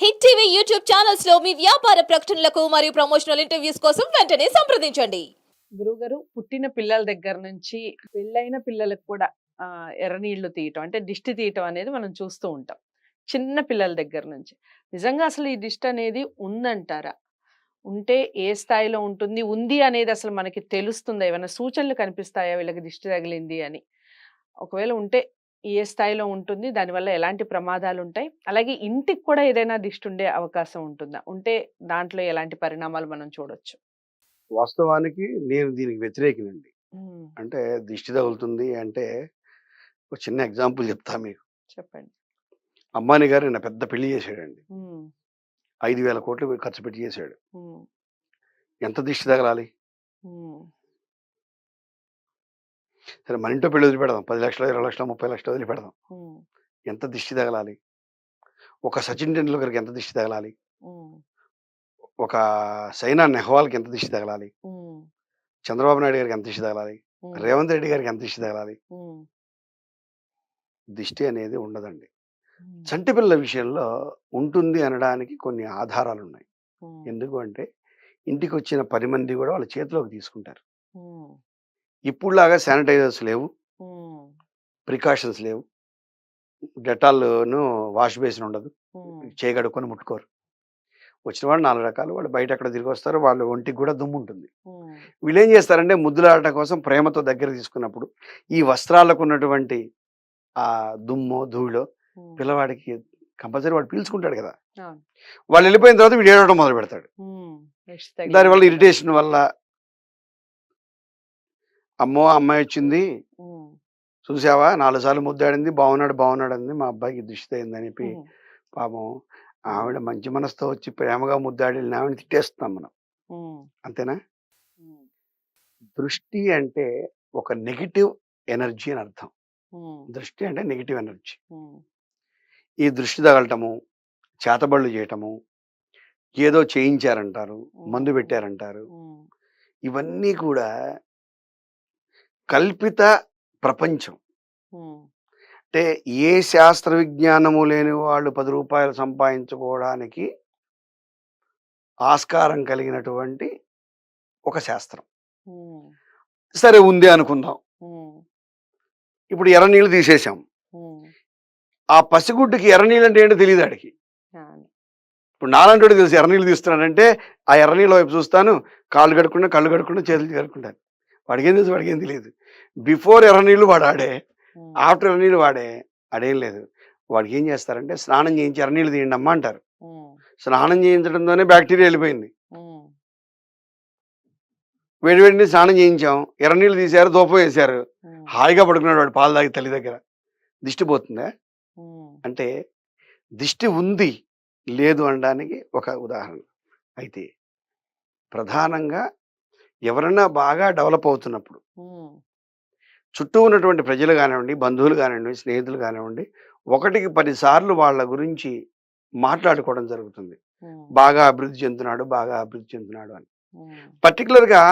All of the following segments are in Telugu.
హిట్ టీవీ యూట్యూబ్ ఛానల్స్ లో మీ వ్యాపార ప్రకటనలకు మరియు ప్రమోషనల్ ఇంటర్వ్యూస్ కోసం వెంటనే సంప్రదించండి. గురువుగారు, పుట్టిన పిల్లల దగ్గర నుంచి పెళ్ళైన పిల్లలకు కూడా ఎర్రనీళ్లు తీయటం అంటే దిష్టి తీయటం అనేది మనం చూస్తూ ఉంటాం. చిన్న పిల్లల దగ్గర నుంచి. నిజంగా అసలు ఈ దిష్టి అనేది ఉందంటారా? ఉంటే ఏ స్థాయిలో ఉంటుంది? ఉంది అనేది అసలు మనకి తెలుస్తుందా? ఏమైనా సూచనలు కనిపిస్తాయా వీళ్ళకి దిష్టి తగిలింది అని? ఒకవేళ ఉంటే ఏ స్థాయిలో ఉంటుంది? దానివల్ల ఎలాంటి ప్రమాదాలుంటాయి? అలాగే ఇంటికి కూడా ఏదైనా దిష్టి ఉండే అవకాశం ఉంటుందా? ఉంటే దాంట్లో ఎలాంటి పరిణామాలు మనం చూడొచ్చు? వాస్తవానికి నేను దీనికి వ్యతిరేకినండి. హ్మ్. అంటే దిష్టి తగులుతుంది అంటే, ఒక చిన్న ఎగ్జాంపుల్ చెప్తా మీకు. చెప్పండి. అంబానీ గారు నిన్న పెద్ద పెళ్లి చేశాడండి. హ్మ్. 5,000 కోట్లు ఖర్చు పెట్టి చేశాడు. హ్మ్. ఎంత దిష్టి తగలాలి? హ్మ్. సరే మన ఇంట్లో పెళ్లి వదిలిపెడదాం. 10,00,000, 20,00,000, 30,00,000 వదిలిపెడదాం. హ్మ్. ఎంత దిష్టి తగలాలి? ఒక సచిన్ టెండూల్కర్‌కి ఎంత దిష్టి తగలాలి? హ్మ్. ఒక సైనా నెహ్వాల్‌కి ఎంత దిష్టి తగలాలి? హ్మ్. చంద్రబాబు నాయుడు గారికి ఎంత దిష్టి తగలాలి? హ్మ్. రేవంత్ రెడ్డి గారికి ఎంత దిష్టి తగలాలి? హ్మ్. దిష్టి అనేది ఉండదండి. హ్మ్. చంటి పిల్లల విషయంలో ఉంటుంది అనడానికి కొన్ని ఆధారాలున్నాయి. హ్మ్. ఎందుకు అంటే, ఇంటికొచ్చిన 10 మంది గూడా వాళ్ళ చేతిలోకి తీసుకుంటారు. హ్మ్. ఇప్పుడులాగా శానిటైజర్స్ లేవు, హ్మ్. ప్రికాషన్స్ లేవు. డెటాల్‌ను వాష్ బేసిన్ ఉండదు. హ్మ్. చేయి కడుక్కొని ముట్టుకోరు. వచ్చిన వాళ్ళు 4 రకాలు. వాళ్ళు బయటెక్కడో తిరిగొస్తారు. వాళ్ళ ఒంటికి గూడా దుమ్ముంటుంది. హ్మ్. వీళ్ళేం చేస్తారంటే, ముద్దులాడటం కోసం ప్రేమతో దగ్గర తీసుకున్నప్పుడు, ఈ వస్త్రాలకున్నటువంటి దుమ్మో, ధూళో హ్మ్. పిల్లవాడికి కంపల్సరీ వాడు పీల్చుకుంటాడు గదా! అవును. వాళ్ళెళ్ళిపోయిన తర్వాత వీడు ఏడవడం మొదలుపెడతాడు. హ్మ్. దిష్టి దానివల్ల తగిలింది కదా! ఇరిటేషన్ వల్ల, అమ్మో! ఆ అమ్మాయొచ్చింది. హ్మ్. చూసావా 4 సార్లు ముద్దాడింది. బాగున్నాడు, బాగున్నాడంది. మా అబ్బాయికి దిష్టి తగిలిందని చెప్పి హుహు. పాపం ఆవిడ మంచి మనసుతో వచ్చి ప్రేమగా ముద్దాడి ఆవిడని తిట్టేస్తున్నాం మనం. హ్మ్. అంతేనా? హ్మ్. దృష్టి అంటే ఒక నెగెటివ్ ఎనర్జీ అని అర్థం. హ్మ్. దృష్టి అంటే నెగెటివ్ ఎనర్జీ. హ్మ్. ఈ దృష్టి తగలటము, చేతబడులు చేయటము, ఏదో చేయించారంటారు, మందు హ్మ్. పెట్టారంటారు. హ్మ్. ఇవన్నీ కూడా కల్పిత ప్రపంచం. హ్మ్. అంటే ఏ శాస్త్ర విజ్ఞానము లేని వాళ్ళు రూ. 10 సంపాదించుకోవడానికి ఆస్కారం కలిగినటువంటి ఒక శాస్త్రం. హ్మ్. సరే ఉంది అనుకుందాం. హ్మ్. ఇప్పుడు ఎర్ర నీళ్ళు తీసేసాం. హ్మ్. ఆ పసిగుడ్డుకి ఎర్ర నీళ్ళంటే ఏంటో తెలీదు ఆడికి. అవును. ఇప్పుడు నాలాంటోడికి తెలుసు ఎర్ర నీళ్ళు తీస్తున్నానంటే, ఆ ఎర్ర నీళ్ళ వైపు చూస్తాను. కాళ్ళు కడుక్కుంటా, కళ్ళు కడుక్కుంటా, చేతులు కడుక్కుంటాను. వాడికేం తెలుసు? వాడికేం తెలీదు. బిఫోర్ ఎర్ర నీళ్ళు వాడు ఆడే. హ్మ్. ఆఫ్టర్ ఎర్ర నీళ్ళు వాడే. ఆడేం లేదు. వాడికి ఏం చేస్తారంటే, స్నానం చేయించి ఎర్ర నీళ్ళు తీయండమ్మా అంటారు. హ్మ్. స్నానం చేయించడంతోనే బ్యాక్టీరియా వెళ్ళిపోయింది. హ్మ్. వేడి వేడి నీళ్ళు స్నానం చేయించాం. ఎర్ర నీళ్ళు తీశారు, ధూపం వేశారు. హ్మ్. హాయిగా పడుకున్నాడు వాడు పాలు తాగి తల్లి దగ్గర. దిష్టి పోతుందా? హ్మ్. అంటే దిష్టి ఉంది, లేదు అనడానికి ఒక ఉదాహరణ. అయితే ప్రధానంగా ఎవరన్నా బాగా డెవలప్ అవుతున్నప్పుడు, హ్మ్. చుట్టూ ఉన్నటువంటి ప్రజలు గానివ్వండి, బంధువులు గానివ్వండి, స్నేహితులు గానివ్వండి, ఒకటికి 10 సార్లు వాళ్ళ గురించి మాట్లాడుకోవడం జరుగుతుంది. హ్మ్. బాగా అభివృద్ధి చెందుతున్నాడు, బాగా అభివృద్ధి చెందుతున్నాడు అని. హ్మ్. పర్టిక్యులర్‌గా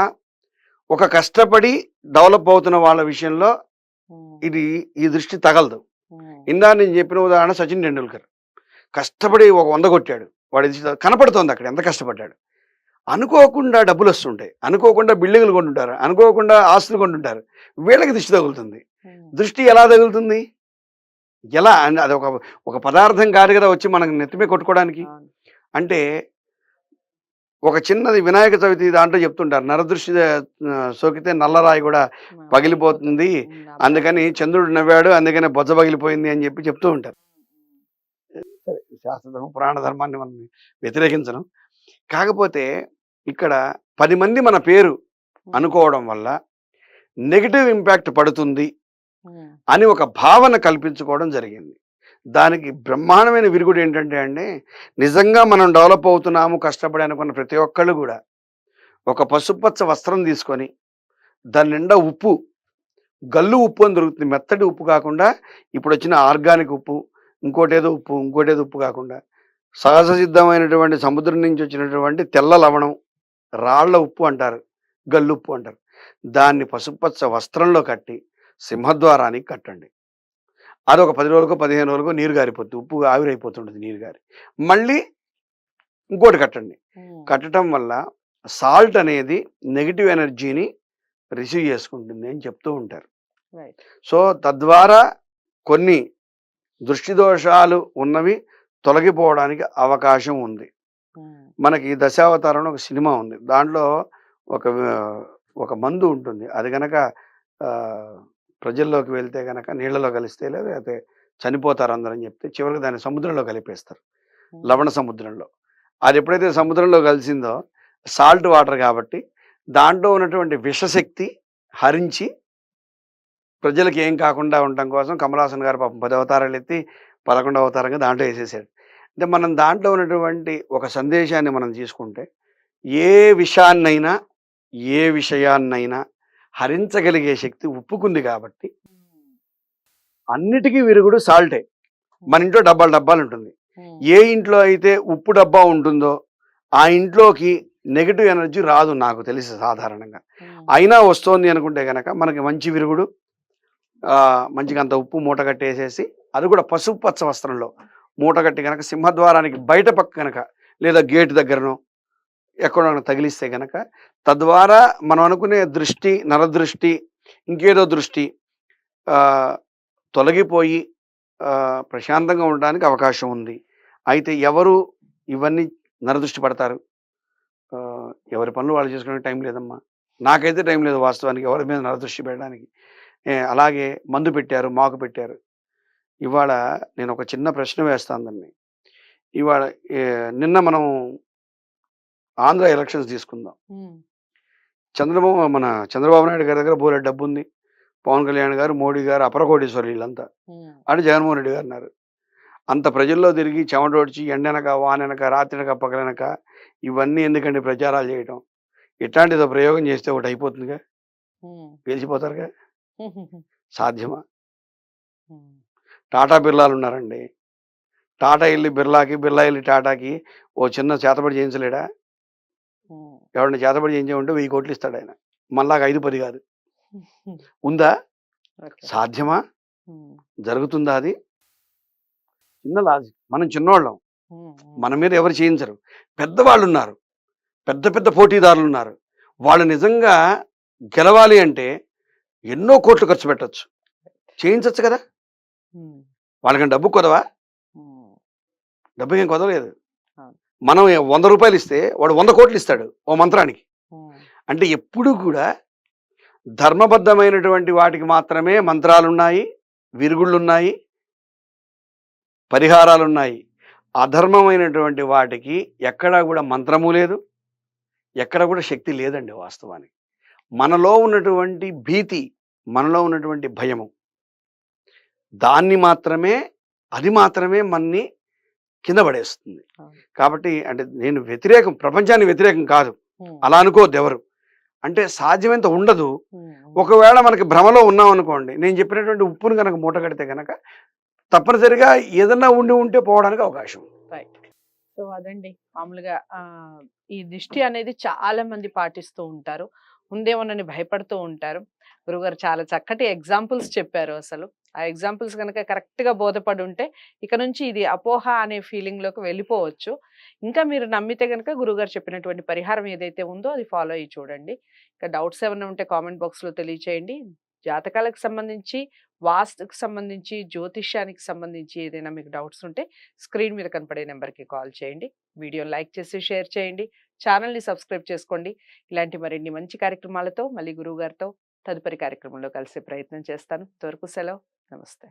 ఒక కష్టపడి డెవలప్ అవుతున్న వాళ్ళ విషయంలో హ్మ్. ఇది ఈ దృష్టి తగలదు. హ్మ్. ఇందాక నేను చెప్పిన ఉదాహరణ సచిన్ టెండూల్కర్. కష్టపడి ఒక 100 కొట్టాడు. వాడి దృష్టి కనపడుతోంది అక్కడ ఎంత కష్టపడ్డాడు. అనుకోకుండా డబ్బులొస్తుంటాయి. అనుకోకుండా బిల్డింగులు కొంటుంటారు. అనుకోకుండా ఆస్తులు కొంటుంటారు. వీళ్ళకి దిష్టి తగులుతుంది. హ్మ్. దృష్టి ఎలా తగులుతుంది? ఎలా? అదొక ఒక పదార్థం కాదు కదా వచ్చి మనకు నెత్తి మీద కొట్టుకోవడానికి. అవును. అంటే ఒక చిన్నది వినాయక చవితి దాంట్లో చెప్తుంటారు. నరదృష్టి సోకితే నల్లరాయి కూడా పగిలిపోతుంది. హ్మ్. అందుకని చంద్రుడు నవ్వాడు. అందుకనే బొజ్జ పగిలిపోయింది అని చెప్పి చెప్తూ ఉంటారు. సరే శాస్త్ర ధర్మం, పురాణ ధర్మాన్ని మనం వ్యతిరేకించను. కాకపోతే ఇక్కడ 10 మంది మన పేరు హ్మ్. అనుకోవడం వల్ల నెగెటివ్ ఇంపాక్ట్ పడుతుంది హ్మ్. అని ఒక భావన కల్పించుకోవడం జరిగింది. దానికి బ్రహ్మాండమైన విరుగుడు ఏంటంటే అండి, నిజంగా మనం డెవలప్ అవుతున్నాము కష్టపడి అనుకున్న ప్రతి ఒక్కళ్ళు కూడా ఒక పసుపచ్చ వస్త్రం తీసుకొని దాని నిండా ఉప్పు, గల్లు ఉప్పు అని దొరుకుతుంది. మెత్తటి ఉప్పు కాకుండా ఇప్పుడొచ్చిన ఆర్గానిక్ ఉప్పు, ఇంకోటేదో ఉప్పు, ఇంకోటేదో ఉప్పు కాకుండా సహజ సిద్ధమైనటువంటి సముద్రం నుంచి వచ్చినటువంటి తెల్ల లవణం, రాళ్ల ఉప్పు అంటారు, గల్లుప్పు అంటారు. దాన్ని పసుపచ్చ వస్త్రంలో కట్టి సింహద్వారానికి కట్టండి. అదొక 10 రోజులకో, 15 రోజులకో నీరు గారిపోతుంది. ఉప్పు ఆవిరైపోతుంటుంది నీరు గారి. మళ్ళీ ఇంకోటి కట్టండి. కట్టడం వల్ల సాల్ట్ అనేది నెగిటివ్ ఎనర్జీని రిసీవ్ చేసుకుంటుంది అని చెప్తూ ఉంటారు. రైట్. సో తద్వారా కొన్ని దృష్టి దోషాలు ఉన్నవి తొలగిపోవడానికి అవకాశం ఉంది. మనకి దశావతారంలో ఒక సినిమా ఉంది. దాంట్లో ఒక మందు ఉంటుంది. అది గనక ప్రజల్లోకి వెళ్తే గనక నీళ్ళలో కలిస్తే లేకపోతే చనిపోతారు అందరని చెప్తే చివరికి దాన్ని సముద్రంలో కలిపేస్తారు, లవణ సముద్రంలో. అది ఎప్పుడైతే సముద్రంలో కలిసిందో సాల్ట్ వాటర్ కాబట్టి దాంట్లో ఉన్నటువంటి విషశక్తి హరించి ప్రజలకు ఏం కాకుండా ఉండటం కోసం కమలాసన్ గారు పాపం 10 అవతారాలు ఎత్తి 11వ అవతారంగా దాంట్లో వేసేసాడు. అంటే మనం దాంట్లో ఉన్నటువంటి ఒక సందేశాన్ని మనం తీసుకుంటే ఏ విషయాన్నైనా ఏ విషయాన్నైనా హరించగలిగే శక్తి ఉప్పుకుంది కాబట్టి అన్నిటికీ విరుగుడు సాల్టే. మన ఇంట్లో డబ్బాలు ఉంటుంది. ఏ ఇంట్లో అయితే ఉప్పు డబ్బా ఉంటుందో ఆ ఇంట్లోకి నెగిటివ్ ఎనర్జీ రాదు నాకు తెలిసి సాధారణంగా. అయినా వస్తోంది అనుకుంటే కనుక మనకి మంచి విరుగుడు, మంచిగా అంత ఉప్పు మూట కట్టేసేసి అది కూడా పసుపు పచ్చ వస్త్రంలో మూట కట్టి కనుక సింహద్వారానికి బయట పక్క కనుక లేదా గేటు దగ్గరనో ఎక్కడో తగిలిస్తే కనుక తద్వారా మనం అనుకునే దృష్టి, నరదృష్టి, ఇంకేదో దృష్టి తొలగిపోయి ప్రశాంతంగా ఉండడానికి అవకాశం ఉంది. అయితే ఎవరు ఇవన్నీ నరదృష్టి పడతారు? ఎవరి పనులు వాళ్ళు చేసుకునే టైం లేదమ్మా. నాకైతే టైం లేదు వాస్తవానికి ఎవరి మీద నరదృష్టి పెట్టడానికి. అలాగే మందు పెట్టారు, మాకు పెట్టారు. ఇవాళ నేను ఒక చిన్న ప్రశ్న వేస్తాను దాన్ని. ఇవాళ నిన్న మనం ఆంధ్ర ఎలక్షన్స్ తీసుకుందాం. చంద్రబాబు నాయుడు గారి దగ్గర బోలెడు డబ్బు ఉంది. పవన్ కళ్యాణ్ గారు, మోడీ గారు అపరకోటీశ్వరులు వీళ్ళంతా అని జగన్మోహన్ రెడ్డి గారు అన్నారు. అంత ప్రజల్లో తిరిగి చెమటోడ్చి ఎండనక వాననక రాత్రినక పగలనక ఇవన్నీ ఎందుకండి ప్రచారాలు చేయటం? ఇట్లాంటిదో ప్రయోగం చేస్తే ఒకటి అయిపోతుందిగా, గెలిచిపోతారుగా. సాధ్యమా? టాటా బిర్లాలు ఉన్నారండి. టాటా వెళ్ళి బిర్లాకి, బిర్లా వెళ్ళి టాటాకి ఓ చిన్న చేతబడి చేయించలేడా? ఎవరిని చేతబడి చేయించమంటే 1000 కోట్లు ఇస్తాడు ఆయన. మళ్ళాగా 5-10 కాదు. ఉందా? సాధ్యమా? జరుగుతుందా? అది చిన్న లాజిక్. మనం చిన్నోళ్ళం, మన మీద ఎవరు చేయించరు. పెద్దవాళ్ళు ఉన్నారు, పెద్ద పెద్ద పోటీదారులు ఉన్నారు. వాళ్ళు నిజంగా గెలవాలి అంటే ఎన్నో కోట్లు ఖర్చు పెట్టచ్చు, చేయించచ్చు కదా. వాళ్ళకని డబ్బు కొదవా? డబ్బుకేం కొదవలేదు. మనం 100 రూపాయలు ఇస్తే వాడు 100 కోట్లు ఇస్తాడు ఓ మంత్రానికి. అంటే ఎప్పుడు కూడా ధర్మబద్ధమైనటువంటి వాటికి మాత్రమే మంత్రాలున్నాయి, విరుగుళ్ళున్నాయి, పరిహారాలున్నాయి. అధర్మమైనటువంటి వాటికి ఎక్కడా కూడా మంత్రము లేదు, ఎక్కడ కూడా శక్తి లేదండి వాస్తవానికి. మనలో ఉన్నటువంటి భీతి, మనలో ఉన్నటువంటి భయము, దాన్ని మాత్రమే, అది మాత్రమే మన్ని కింద పడేస్తుంది. కాబట్టి అంటే నేను వ్యతిరేకం, ప్రపంచానికి వ్యతిరేకం కాదు, అలా అనుకోవద్దు ఎవరు. అంటే సాధ్యమైనంత ఉండదు. ఒకవేళ మనకి భ్రమలో ఉన్నాం అనుకోండి, నేను చెప్పినటువంటి ఉప్పును కనుక మూట కడితే కనుక తప్పనిసరిగా ఏదన్నా ఉంటే పోవడానికి అవకాశం. రైట్. సో అదండి మామూలుగా ఈ దిష్టి అనేది చాలా మంది పాటిస్తూ ఉంటారు, ఉందేమోనని భయపడుతూ ఉంటారు. గురుగారు చాలా చక్కటి ఎగ్జాంపుల్స్ చెప్పారు. అసలు ఆ ఎగ్జాంపుల్స్ కనుక కరెక్ట్గా బోధపడి ఉంటే ఇక నుంచి ఇది అపోహ అనే ఫీలింగ్లోకి వెళ్ళిపోవచ్చు. ఇంకా మీరు నమ్మితే కనుక గురుగారు చెప్పినటువంటి పరిహారం ఏదైతే ఉందో అది ఫాలో అయ్యి చూడండి. ఇంకా డౌట్స్ ఏమైనా ఉంటే కామెంట్ బాక్స్లో తెలియచేయండి. జాతకాలకు సంబంధించి, వాస్తుకు సంబంధించి, జ్యోతిష్యానికి సంబంధించి ఏదైనా మీకు డౌట్స్ ఉంటే స్క్రీన్ మీద కనపడే నెంబర్కి కాల్ చేయండి. వీడియోని లైక్ చేసి షేర్ చేయండి. ఛానల్ని సబ్స్క్రైబ్ చేసుకోండి. ఇలాంటి మరిన్ని మంచి కార్యక్రమాలతో మళ్ళీ గురువుగారితో తదుపరి కార్యక్రమంలో కలిసే ప్రయత్నం చేస్తాను. అంతవరకు సెలవు. నమస్తే.